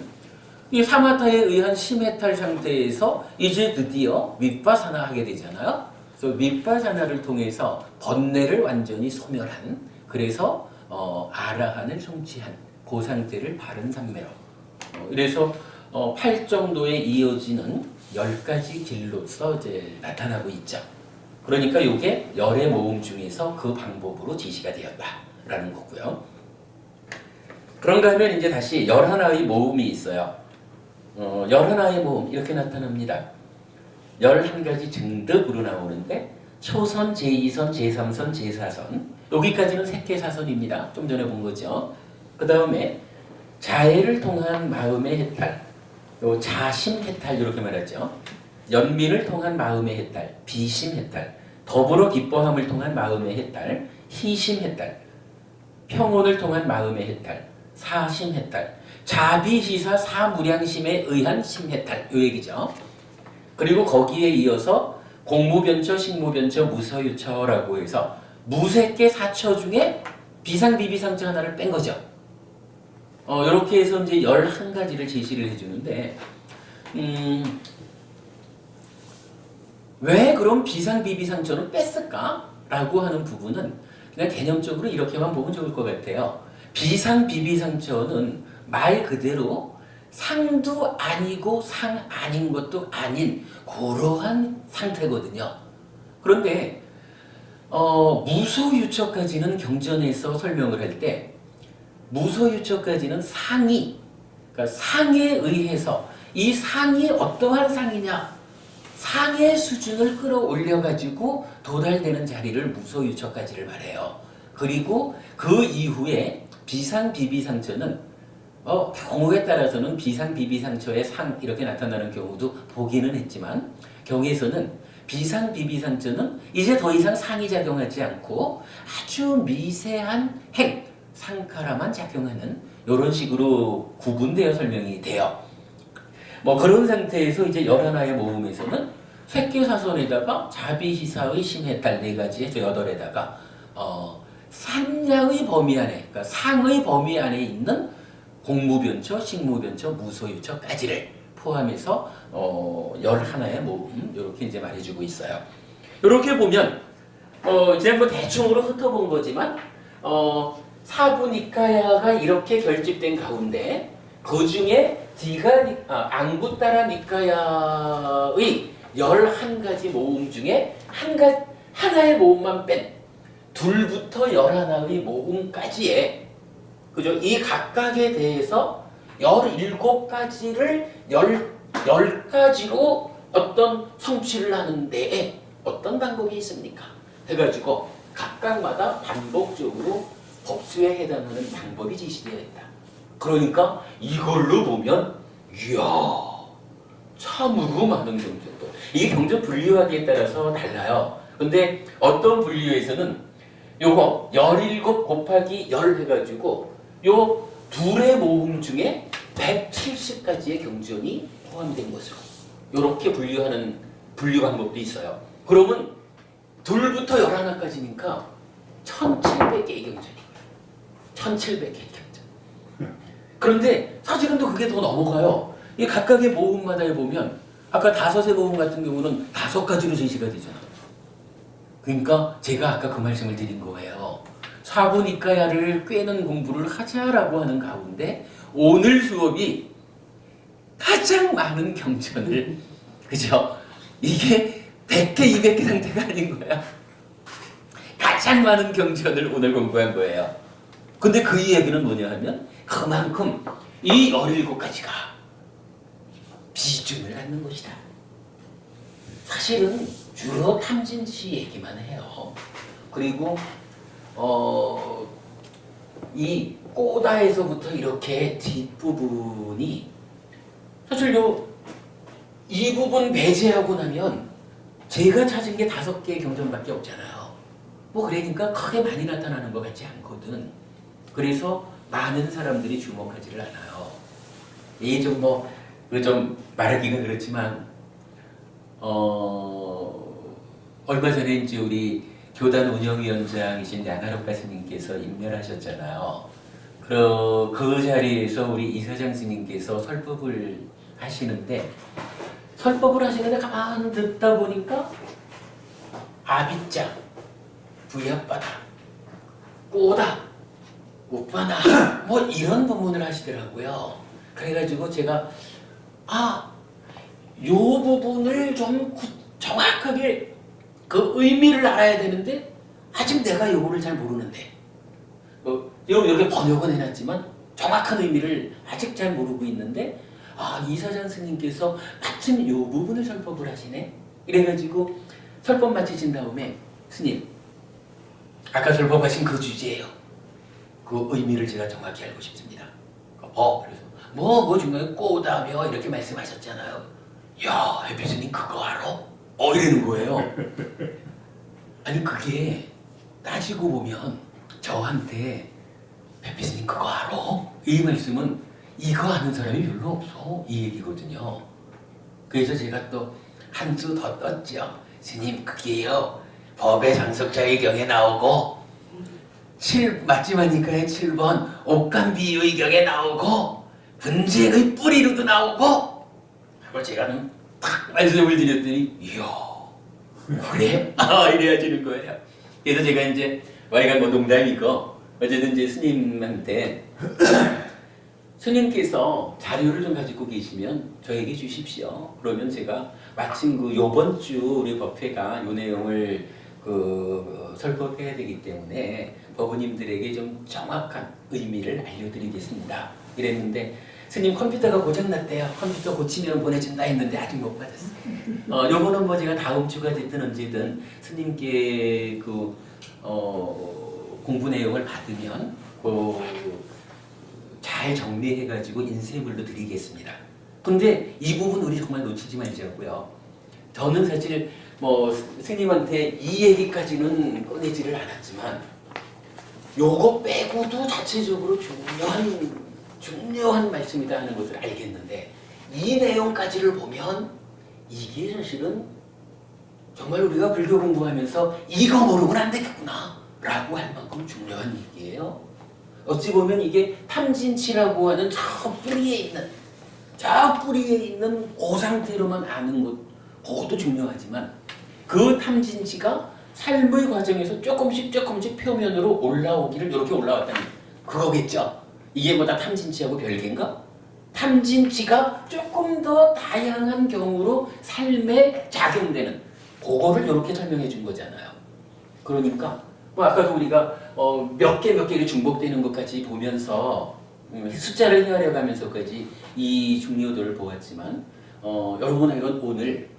이 사마타에 의한 심해탈 상태에서 이제 드디어 윗바사나 하게 되잖아요. 그래서 윗바사나를 통해서 번뇌를 완전히 소멸한 그래서 아라한을 성취한 그 상태를 바른 삼매로 그래서 8정도에 이어지는 10가지 길로서 이제 나타나고 있죠. 그러니까 이게 열의 모음 중에서 그 방법으로 제시가 되었다라는 거고요. 그런가 하면 이제 다시 11의 모음이 있어요. 11의 모음 이렇게 나타납니다. 11가지 증득으로 나오는데 초선, 제2선, 제3선, 제4선 여기까지는 색계사선입니다. 좀 전에 본 거죠. 그 다음에 자애를 통한 마음의 해탈, 자심 해탈 이렇게 말하죠. 연민을 통한 마음의 해탈, 비심 해탈, 더불어 기뻐함을 통한 마음의 해탈, 희심 해탈, 평온을 통한 마음의 해탈, 사심 해탈, 자비시사 사무량심에 의한 심해탈 이 얘기죠. 그리고 거기에 이어서 공무변처, 식무변처, 무서유처라고 해서 무색계 사처 중에 비상비비상처 하나를 뺀 거죠. 이렇게 해서 이제 11가지를 제시를 해주는데 왜 그럼 비상비비상처는 뺐을까? 라고 하는 부분은 그냥 개념적으로 이렇게만 보면 좋을 것 같아요. 비상비비상처는 말 그대로 상도 아니고 상 아닌 것도 아닌 그러한 상태거든요. 그런데 무소유처까지는 경전에서 설명을 할 때 무소유처까지는 상이 그러니까 상에 의해서 이 상이 어떠한 상이냐 상의 수준을 끌어올려 가지고 도달되는 자리를 무소유처까지를 말해요. 그리고 그 이후에 비상비비상처는 경우에 따라서는 비상비비상처의 상 이렇게 나타나는 경우도 보기는 했지만 경에서는 비상비비상처는 이제 더 이상 상이 작용하지 않고 아주 미세한 행, 상카라만 작용하는 이런 식으로 구분되어 설명이 돼요. 그런 상태에서 이제 11의 모음에서는 쇠계사선에다가 자비시사의 심해탈 4가지에 8에다가 산야의 범위 안에 그러니까 상의 범위 안에 있는 공무변처, 식무변처, 무소유처까지를 포함해서 11의 모음 이렇게 이제 말해주고 있어요. 이렇게 보면 그냥 대충으로 훑어본 거지만 사부니카야가 이렇게 결집된 가운데 그 중에 앙구따라 니카야의 11가지 모음 중에 하나의 모음만 뺀 둘부터 11의 모음까지의 그죠? 이 각각에 대해서 17가지를 10가지로 어떤 성취를 하는 데에 어떤 방법이 있습니까? 해가지고 각각마다 반복적으로 법수에 해당하는 방법이 제시되어 있다. 그러니까 이걸로 보면 이야 참으로 많은 경전도 이게 경전 분류하기에 따라서 달라요. 근데 어떤 분류에서는 요거 17 곱하기 10 해가지고 요 둘의 모음 중에 170가지의 경전이 포함된 것으로 이렇게 분류하는 분류 방법도 있어요. 그러면 둘부터 11까지니까 1700개의 경전이에요. 1700개의 경전. 그런데 사실은 또 그게 더 넘어가요. 이 각각의 모음마다 보면 아까 다섯의 모음 같은 경우는 5가지로 제시가 되잖아. 그러니까 제가 아까 그 말씀을 드린 거예요. 사부니까야를 꿰는 공부를 하자라고 하는 가운데 오늘 수업이 가장 많은 경전을 그죠? 이게 100개, 200개 상태가 아닌 거야. 가장 많은 경전을 오늘 공부한 거예요. 근데 그 이야기는 뭐냐 하면 그만큼 이 17가지가 비중을 갖는 것이다. 사실은 주로 탐진치 얘기만 해요. 그리고 이 꼬다에서부터 이렇게 뒷부분이 사실 이 부분 배제하고 나면 제가 찾은 게 5개의 경전밖에 없잖아요. 뭐 그러니까 크게 많이 나타나는 것 같지 않거든. 그래서 많은 사람들이 주목하지를 않아요. 이게 좀 말하기가 그렇지만 얼마 전에 이제 우리 교단 운영위원장이신 양하롭 가스님께서 임명하셨잖아요. 그 자리에서 우리 이사장 스님께서 설법을 하시는데 가만 듣다 보니까 아비짱, 부야바다, 꼬다, 오빠나 뭐 이런 부분을 하시더라고요. 그래가지고 제가 요 부분을 좀 정확하게 그 의미를 알아야 되는데 아직 내가 요거를 잘 모르는데 여러분 이렇게 번역은 해놨지만 정확한 의미를 아직 잘 모르고 있는데 이사장 스님께서 마침 요 부분을 설법을 하시네. 이래가지고 설법 마치신 다음에 스님 아까 설법하신 그 주제예요. 그 의미를 제가 정확히 알고 싶습니다. 그래서 뭐 중간에 꼬다며 이렇게 말씀하셨잖아요. 야, 해피스님 그거 알아? 이러는 거예요. 아니 그게 따지고 보면 저한테 해피스님 그거 알아? 이 말씀은 이거 아는 사람이 별로 없어. 이 얘기거든요. 그래서 제가 또 한 수 더 떴죠. 스님 그게요. 법의 장석자의 경에 나오고 맞지마니까의 7번 옥간비유의 경에 나오고 분쟁의 뿌리로도 나오고 그걸 제가 탁 말씀을 드렸더니 이야 그래? 이래야지는 거예요. 그래서 제가 이제 와이간 뭐 농담이고 어쨌든 이제 스님한테 스님께서 자료를 좀 가지고 계시면 저에게 주십시오. 그러면 제가 마침 요번 주 우리 법회가 요 내용을 설법해야 되기 때문에 법우님들에게 좀 정확한 의미를 알려드리겠습니다. 이랬는데 스님 컴퓨터가 고장났대요. 컴퓨터 고치면 보내준다 했는데 아직 못 받았어요. 요거는 뭐 제가 다음 주가 됐든 언제든 스님께 공부 내용을 받으면 잘 정리해가지고 인쇄물로 드리겠습니다. 근데 이 부분 우리 정말 놓치지 말자고요. 저는 사실 스님한테 이 얘기까지는 꺼내지를 않았지만 요거 빼고도 자체적으로 중요한 말씀이다 하는 것을 알겠는데 이 내용까지를 보면 이게 사실은 정말 우리가 불교 공부하면서 이거 모르고는 안 되겠구나 라고 할 만큼 중요한 얘기예요. 어찌 보면 이게 탐진치라고 하는 저 뿌리에 있는 그 상태로만 아는 것 그것도 중요하지만 그 탐진치가 삶의 과정에서 조금씩 표면으로 올라오기를 이렇게 올라왔다는 그거겠죠. 이게 다 탐진치하고 별개인가? 탐진치가 조금 더 다양한 경우로 삶에 작용되는 그거를 이렇게 설명해 준 거잖아요. 그러니까 아까도 우리가 몇 개를 중복되는 것까지 보면서 숫자를 헤아려 가면서까지 이 중요도를 보았지만 여러분은 오늘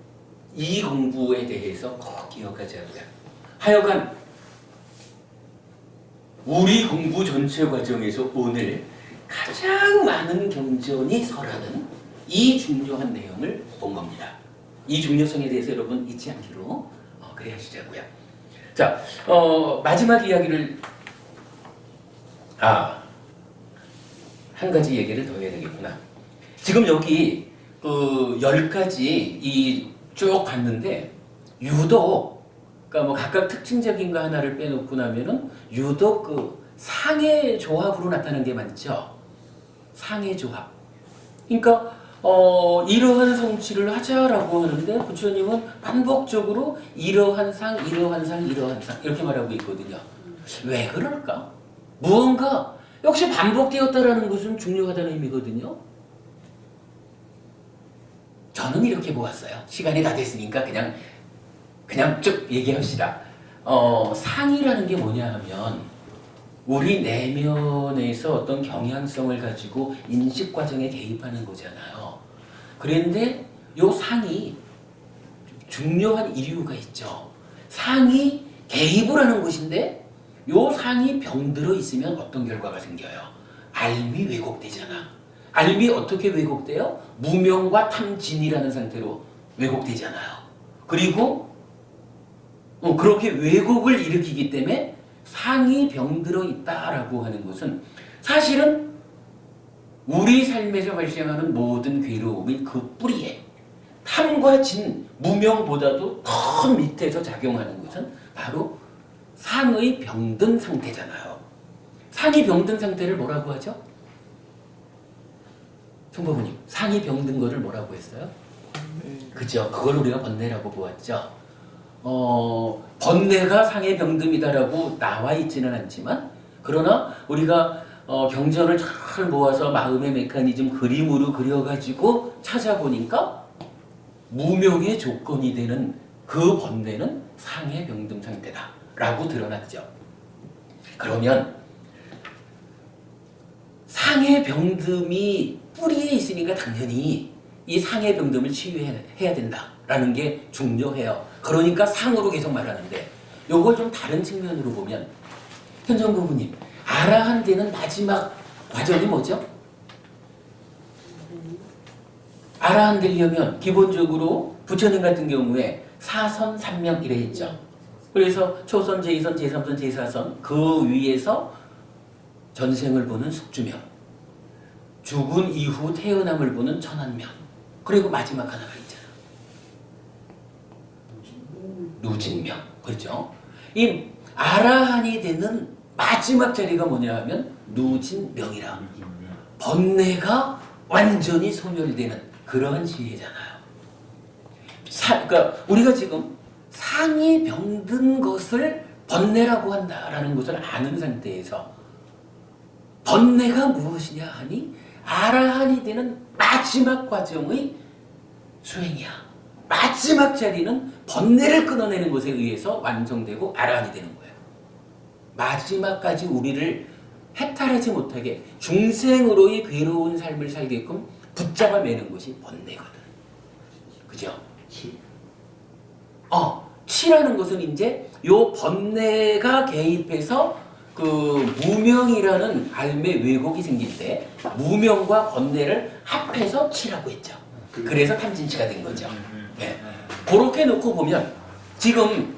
이 공부에 대해서 꼭 기억하자고요. 하여간 우리 공부 전체 과정에서 오늘 가장 많은 경전이 설하는 이 중요한 내용을 본 겁니다. 이 중요성에 대해서 여러분 잊지 않기로 그래 하시자고요. 자, 마지막 이야기를 한 가지 얘기를 더 해야 되겠구나. 지금 여기 10가지 쭉 봤는데 유독 그러니까 각각 특징적인 거 하나를 빼놓고 나면은 유독 상해 조합으로 나타나는 게 많죠. 상해 조합. 그러니까 이러한 성취를 하자라고 하는데 부처님은 반복적으로 이러한 상, 이러한 상, 이러한 상 이렇게 말하고 있거든요. 왜 그럴까? 무언가 역시 반복되었다라는 것은 중요하다는 의미거든요. 저는 이렇게 보았어요. 시간이 다 됐으니까 그냥 쭉 얘기합시다. 상이라는 게 뭐냐 하면 우리 내면에서 어떤 경향성을 가지고 인식 과정에 대입하는 거잖아요. 그런데 요 상이 중요한 이유가 있죠. 상이 개입을 하는 것인데 요 상이 병들어 있으면 어떤 결과가 생겨요? 알미 왜곡되잖아. 알미 어떻게 왜곡돼요? 무명과 탐진이라는 상태로 왜곡되잖아요. 그리고 그렇게 왜곡을 일으키기 때문에 상이 병들어 있다라고 하는 것은 사실은 우리 삶에서 발생하는 모든 괴로움이 그 뿌리에 탐과 진, 무명보다도 더 밑에서 작용하는 것은 바로 상의 병든 상태잖아요. 상이 병든 상태를 뭐라고 하죠? 총법부님, 상이 병든 거를 뭐라고 했어요? 그죠? 그걸 우리가 번뇌라고 보았죠. 번뇌가 상의 병듦이다라고 나와 있지는 않지만 그러나 우리가 경전을 잘 모아서 마음의 메커니즘 그림으로 그려가지고 찾아보니까 무명의 조건이 되는 그 번뇌는 상의 병듦 상태다라고 드러났죠. 그러면 상의 병듦이 뿌리에 있으니까 당연히 이 상의 병듦을 치유해야 된다라는 게 중요해요. 그러니까 상으로 계속 말하는데 요걸 좀 다른 측면으로 보면 현정부부님 아라한테는 마지막 과정이 뭐죠? 아라한 되려면 기본적으로 부처님 같은 경우에 사선 삼명 이래 있죠. 그래서 초선, 제2선, 제3선, 제4선 그 위에서 전생을 보는 숙주명, 죽은 이후 태어남을 보는 천한명, 그리고 마지막 하나가 있잖아. 누진명. 그렇죠? 이 아라한이 되는 마지막 자리가 뭐냐 하면 누진명이라. 번뇌가 완전히 소멸되는 그러한 지혜잖아요. 그러니까 우리가 지금 상이 병든 것을 번뇌라고 한다라는 것을 아는 상태에서 번뇌가 무엇이냐 하니 아라한이 되는 마지막 과정의 수행이야. 마지막 자리는 번뇌를 끊어내는 것에 의해서 완성되고 아라한이 되는 거예요. 마지막까지 우리를 해탈하지 못하게 중생으로의 괴로운 삶을 살게끔 붙잡아 매는 것이 번뇌거든. 그죠? 치라는 것은 이제 요 번뇌가 개입해서 그 무명이라는 알매 왜곡이 생길 때 무명과 번뇌를 합해서 치라고 했죠. 그래서 탐진치가 된 거죠. 네. 그렇게 놓고 보면 지금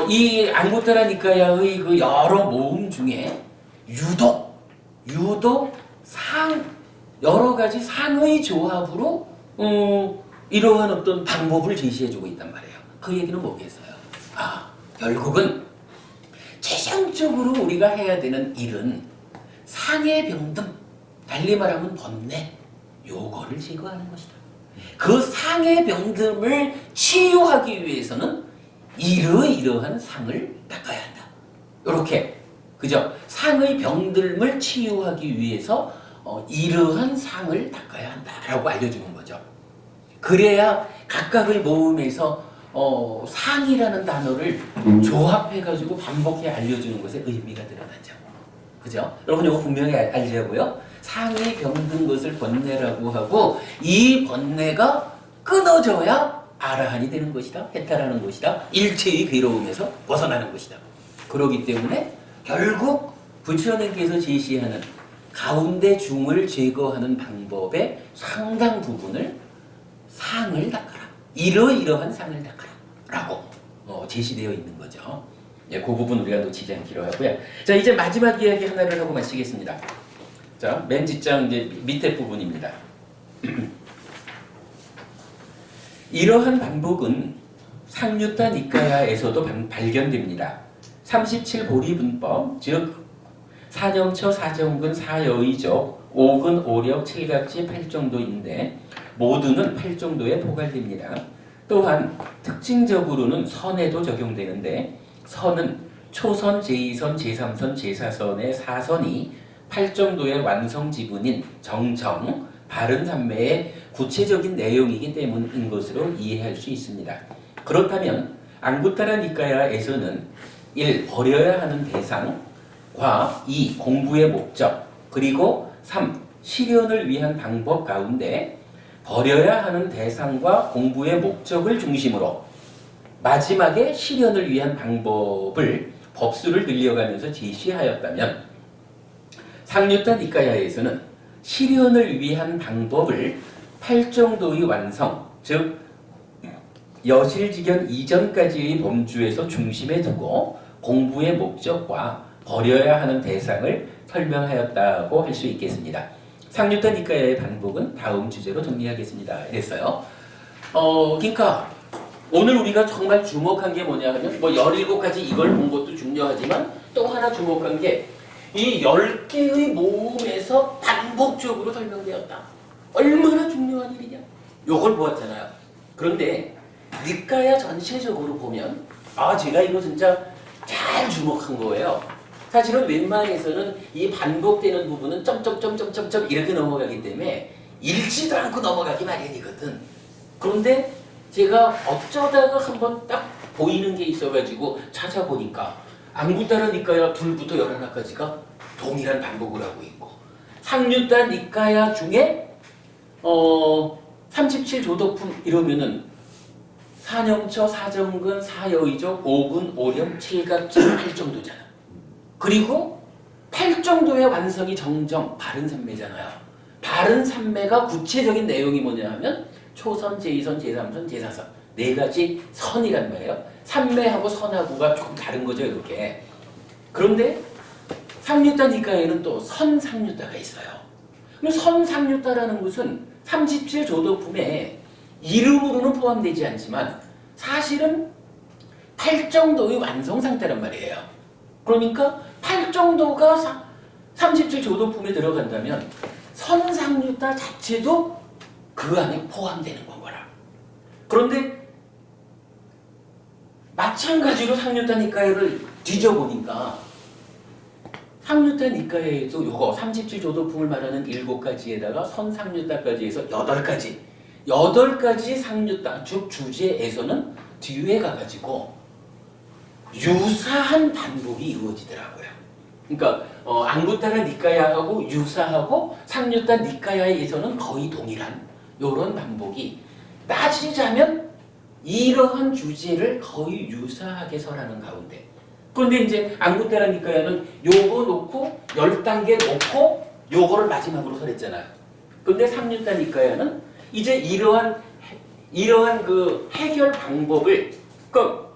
이 앙구타라 니카야의 그 여러 모음 중에 유독 여러 가지 상의 조합으로 이러한 어떤 방법을 제시해주고 있단 말이에요. 그 얘기는 뭐겠어요? 결국은 최종적으로 우리가 해야 되는 일은 상의 병듦, 달리 말하면 번뇌, 요거를 제거하는 것이다. 그 상의 병듦을 치유하기 위해서는 이러한 상을 닦아야 한다. 요렇게, 그죠? 상의 병듦을 치유하기 위해서 이러한 상을 닦아야 한다라고 알려주는 거죠. 그래야 각각의 모음에서 상이라는 단어를 조합해가지고 반복해 알려주는 것에 의미가 드러나죠. 그죠? 여러분 이거 분명히 알자고요. 상이 병든 것을 번뇌라고 하고 이 번뇌가 끊어져야 아라한이 되는 것이다. 해탈하는 것이다. 일체의 괴로움에서 벗어나는 것이다. 그렇기 때문에 결국 부처님께서 제시하는 가운데 중을 제거하는 방법의 상당 부분을 상을 닦아라. 이러이러한 상을 닦아라. 라고 제시되어 있는 거죠. 예, 그 부분 우리가 놓치지 않기로 하고요. 자, 이제 마지막 이야기 하나를 하고 마치겠습니다. 자, 맨 뒷장 이제 밑에 부분입니다. 이러한 반복은 상유타 니카야에서도 발견됩니다. 37보리분법, 즉 사념처, 사정근, 사여의적, 오근, 오력, 칠각지, 팔정도인데 모두는 8정도에 포괄됩니다. 또한 특징적으로는 선에도 적용되는데 선은 초선, 제2선, 제3선, 제4선의 4선이 8정도의 완성 지분인 정정, 바른 산매의 구체적인 내용이기 때문인 것으로 이해할 수 있습니다. 그렇다면 앙구타라 니까야에서는 1. 버려야 하는 대상과 2. 공부의 목적 그리고 3. 실현을 위한 방법 가운데 버려야 하는 대상과 공부의 목적을 중심으로 마지막에 실현을 위한 방법을 법수를 늘려가면서 제시하였다면 상류타 니까야에서는 실현을 위한 방법을 8정도의 완성, 즉 여실직연 이전까지의 범주에서 중심에 두고 공부의 목적과 버려야 하는 대상을 설명하였다고 할 수 있겠습니다. 상류타 니까야의 반복은 다음 주제로 정리하겠습니다. 이랬어요. 그러니까 오늘 우리가 정말 주목한 게 뭐냐 하면 뭐 17가지 이걸 본 것도 중요하지만 또 하나 주목한 게 이 10개의 모음에서 반복적으로 설명되었다. 얼마나 중요한 일이냐. 요걸 보았잖아요. 그런데 니까야 전체적으로 보면 제가 이거 진짜 잘 주목한 거예요. 사실은 웬만해서는 이 반복되는 부분은 점점점점점점 이렇게 넘어가기 때문에 읽지도 않고 넘어가기 마련이거든. 그런데 제가 어쩌다가 한번 딱 보이는 게 있어가지고 찾아보니까 앙구타라 니까야 2부터 11까지가 동일한 반복을 하고 있고 상류타 니까야 중에 37조덕품 이러면은 사념처, 사정근, 사여의적, 오근, 오렴, 칠갑질 8정도잖아. 그리고 8정도의 완성이 정정, 바른 산매잖아요. 바른 산매가 구체적인 내용이 뭐냐 하면 초선, 제2선, 제3선, 제4선 4가지 선이란 말이에요. 산매하고 선하고가 조금 다른 거죠, 이렇게. 그런데 상류타 니까에는 또 선상류타가 있어요. 그럼 선상류타라는 것은 37조덕품에 이름으로는 포함되지 않지만 사실은 8정도의 완성 상태란 말이에요. 그러니까 8정도가 37조덕품에 들어간다면 선상류타 자체도 그 안에 포함되는 거라. 그런데 마찬가지로 상류타 니까야를 뒤져보니까 상류타 니까야에도 요거 37조덕품을 말하는 7가지에다가 선상류타까지 해서 8가지 상류타 즉 주제에서는 뒤에 가가지고 유사한 반복이 이루어지더라고요. 그러니까 앙구타라 니까야하고 유사하고 상류타 니까야에서는 거의 동일한 이런 반복이 따지자면 이러한 주제를 거의 유사하게 설하는 가운데 그런데 이제 앙구타라 니까야는 요거 놓고 10단계 놓고 요거를 마지막으로 설했잖아요. 그런데 상류타 니까야는 이제 이러한 그 해결 방법을 그러니까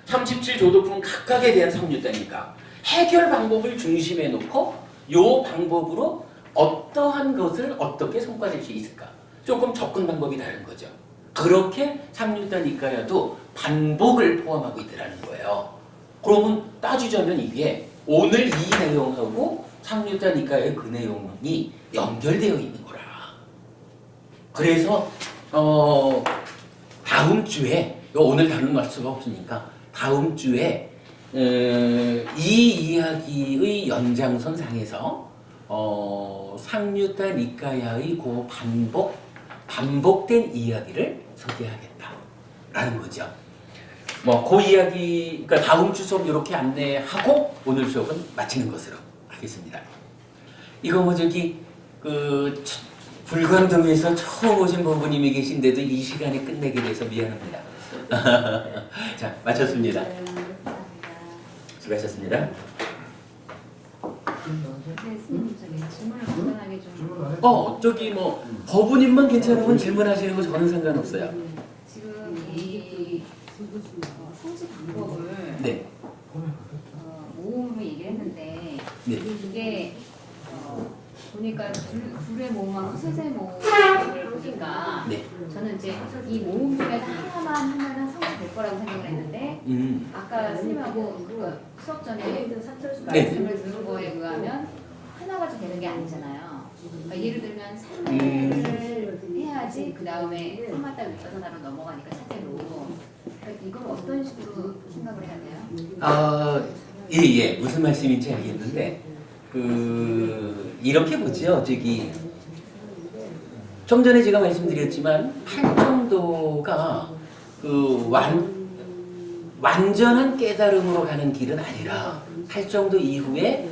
37조덕품 각각에 대한 상류타니까 해결 방법을 중심에 놓고 요 방법으로 어떠한 것을 어떻게 성과낼 수 있을까? 조금 접근 방법이 다른 거죠. 그렇게 상류타 니까야도 반복을 포함하고 있더라는 거예요. 그러면 따지자면 이게 오늘 이 내용하고 상류타 니까야의 그 내용이 연결되어 있는 거라. 그래서 다음 주에 오늘 다룰 수가 없으니까 다음 주에 이 이야기의 연장선상에서 상류타 니까야의 그 반복된 이야기를 소개하겠다라는 거죠. 그 이야기, 그러니까 다음 주 수업 이렇게 안내하고 오늘 수업은 마치는 것으로 하겠습니다. 이거 불광동에서 처음 오신 부모님이 계신데도 이 시간에 끝내게 돼서 미안합니다. 자, 마쳤습니다. 수고하셨습니다. 네, 스님 질문을 간단하게 좀. 법우님만 괜찮으면 질문하시는 거 저는 상관없어요. 지금 이 성지 방법을 네. 모음으로 얘기했는데 네. 이게 보니까 둘의 모음하고 셋의 모음을 보니까 네. 저는 이제 이 모음 중에서 하나만 하면은 성지 될 거라고 생각을 했는데 아까 스님하고 수업 전에 말씀을 들은 거에 의하면 하나 가지고 되는 게 아니잖아요. 그러니까 예를 들면 산을 해야지 그 다음에 산마다 윗바다로 넘어가니까 차제로. 그러니까 이걸 어떤 식으로 생각을 해야 돼요? 예. 무슨 말씀인지 알겠는데, 이렇게 보죠. 좀 전에 제가 말씀드렸지만, 팔정도가 완전한 깨달음으로 가는 길은 아니라, 팔정도 이후에,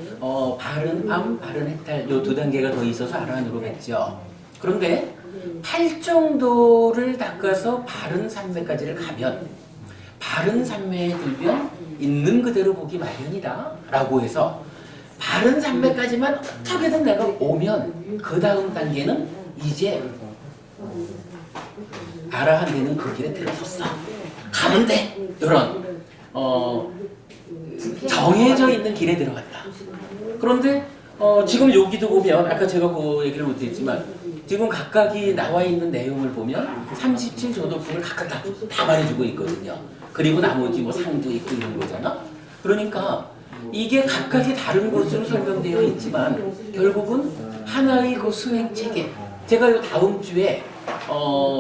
바른 암, 바른 해탈, 요 두 단계가 더 있어서 아라한으로 갔죠. 그런데, 팔정도를 닦아서 바른 산매까지를 가면, 바른 산매에 들면 있는 그대로 보기 마련이다 라고 해서 바른 산매까지만 어떻게든 내가 오면 그 다음 단계는 이제 아라한 되는 그 길에 들어섰어, 가면 돼, 이런 정해져 있는 길에 들어갔다. 그런데 지금 여기도 보면 아까 제가 그 얘기를 못했지만 지금 각각이 나와 있는 내용을 보면 37조도품을 각각 다 말해주고 있거든요. 그리고 나머지 뭐 상도 있고 이런 거잖아. 그러니까 이게 각각이 다른 것으로 설명되어 있지만 결국은 하나의 그 수행 체계. 제가 이 다음 주에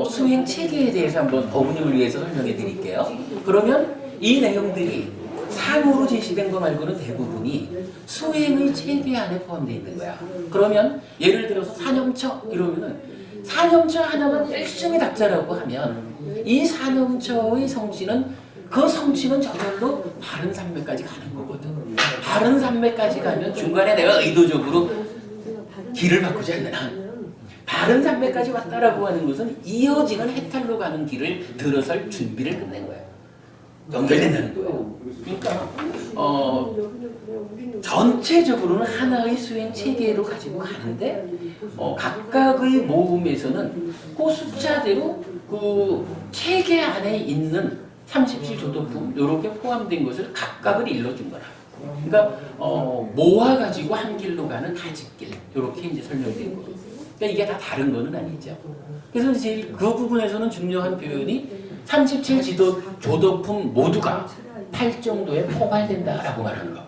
수행 체계에 대해서 한번 법우님을 위해서 설명해 드릴게요. 그러면 이 내용들이 상으로 제시된 거 말고는 대부분이 수행의 체계 안에 포함되어 있는 거야. 그러면 예를 들어서 사념처 이러면은 사념처 하나만 열심히 닦자라고 하면 이 사념처의 성취는 그 성취는 저절로 바른 산매까지 가는 거거든. 바른 산매까지 가면 중간에 내가 의도적으로 길을 바꾸지 않는 한 바른 산매까지 왔다라고 하는 것은 이어지는 해탈로 가는 길을 들어설 준비를 끝낸 거야. 연결된다는 거예요. 그러니까 전체적으로는 하나의 수행 체계로 가지고 가는데 각각의 모음에서는 그 숫자대로 그 체계 안에 있는 37조도품 이렇게 포함된 것을 각각을 일러준 거라. 그러니까 모아가지고 한 길로 가는 가직길 이렇게 이제 설명된 거예요. 그러니까 이게 다 다른 거는 아니죠. 그래서 이제 그 부분에서는 중요한 표현이 37조도품 모두가 팔정도에 포괄된다라고 말하는 거.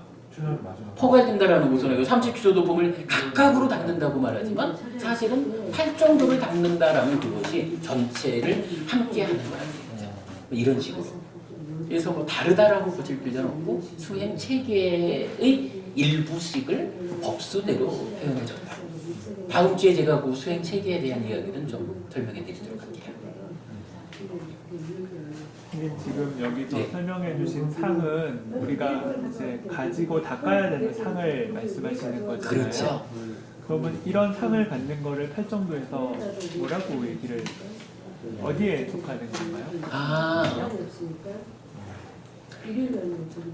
포괄된다라는 것은 37조도품을 각각으로 닦는다고 말하지만 사실은 팔정도를 닦는다라는 그것이 전체를 함께하는 거랍니다. 이런 식으로. 그래서 뭐 다르다라고 보실 필요는 없고 수행 체계의 일부씩을 법수대로 표현해줬다. 다음 주에 제가 그 수행 체계에 대한 이야기는 좀 설명해 드리도록 할게요. 지금 여기서 네. 설명해 주신 상은 우리가 이제 가지고 닦아야 되는 상을 말씀하시는 거잖아요. 그렇죠. 그러면 이런 상을 갖는 거를 팔정도에서 뭐라고 얘기를 어디에 속하는 건가요?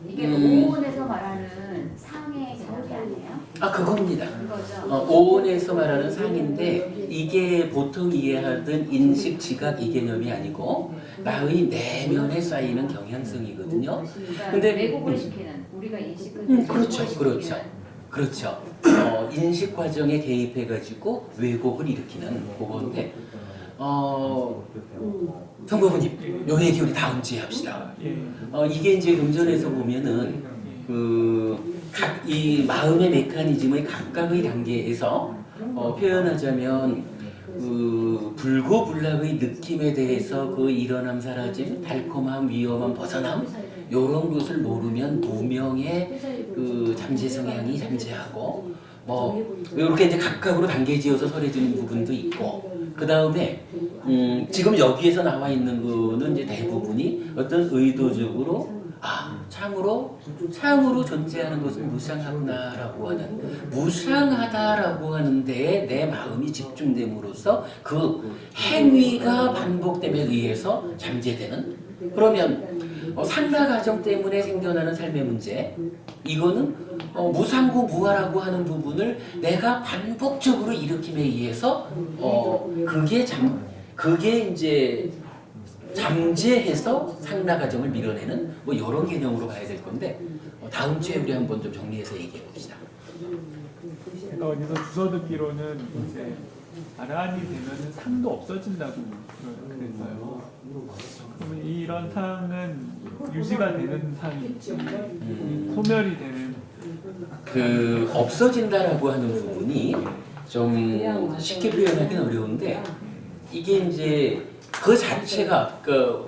이게 오온에서 말하는 상의 자격이 아니에요? 그겁니다. 그거죠? 오온에서 말하는 상인데 이게 보통 이해하던 인식, 지각 이 개념이 아니고 나의 내면에 쌓이는 경향성이거든요. 그러니까 근데 왜곡을 시키는 우리가 인식을 그렇죠. 인식 과정에 개입해가지고 왜곡을 일으키는 그건데 성법부님, 요 얘기 우리 다음 주에 합시다. 이게 이제 금전에서 보면은 이 마음의 메커니즘의 각각의 단계에서 표현하자면 불고불락의 느낌에 대해서 그 일어남 사라짐, 달콤함, 위험함, 벗어남 요런 것을 모르면 무명의 잠재 성향이 잠재하고 뭐 이렇게 이제 각각으로 단계지어서 설해지는 부분도 있고 그 다음에 지금 여기에서 나와 있는 거는 이제 대부분이 어떤 의도적으로 참으로 존재하는 것은 무상하구나라고 하는 무상하다라고 하는 데에 내 마음이 집중됨으로써 그 행위가 반복됨에 의해서 잠재되는 그러면 상나 가정 때문에 생겨나는 삶의 문제 이거는 무상고 무아라고 하는 부분을 내가 반복적으로 일으킴에 의해서 그게 이제 잠재해서 상나 가정을 밀어내는 뭐 이런 개념으로 봐야 될 건데 다음 주에 우리 한번 좀 정리해서 얘기해 봅시다. 제가 어디서 주워 듣기로는 이제 아라한이 되면은 상도 없어진다고 그랬어요. 그러면 이런 상은 유지가 되는 상인지 소멸이 되는 없어진다라고 하는 부분이 좀 쉽게 표현하기는 어려운데 이게 이제 그 자체가 그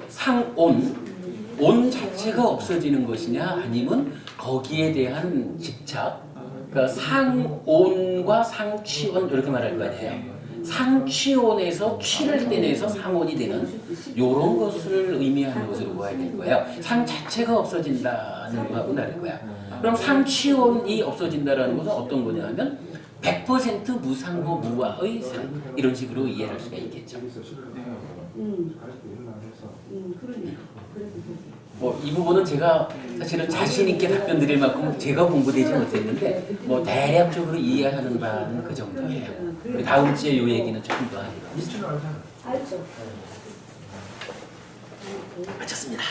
온 자체가 없어지는 것이냐 아니면 거기에 대한 집착, 그러니까 상온과 상취온 이렇게 말할 거 아니에요. 상취온에서 취를 떼내서 상온이 되는 이런 것을 의미하는 것으로 보아야 될 거예요. 상 자체가 없어진다는 거하고 다를 거야. 그럼 상취온이 없어진다라는 것은 어떤 거냐 하면 100% 무상고 무아의 상 이런 식으로 이해할 수가 있겠죠. 이 부분은 제가 사실은 자신 있게 답변 드릴 만큼 제가 공부되지 못했는데 대략적으로 이해하는 바는 그 정도예요. 우리 다음 주에 이 얘기는 조금 더 하기로 알죠. 마쳤습니다.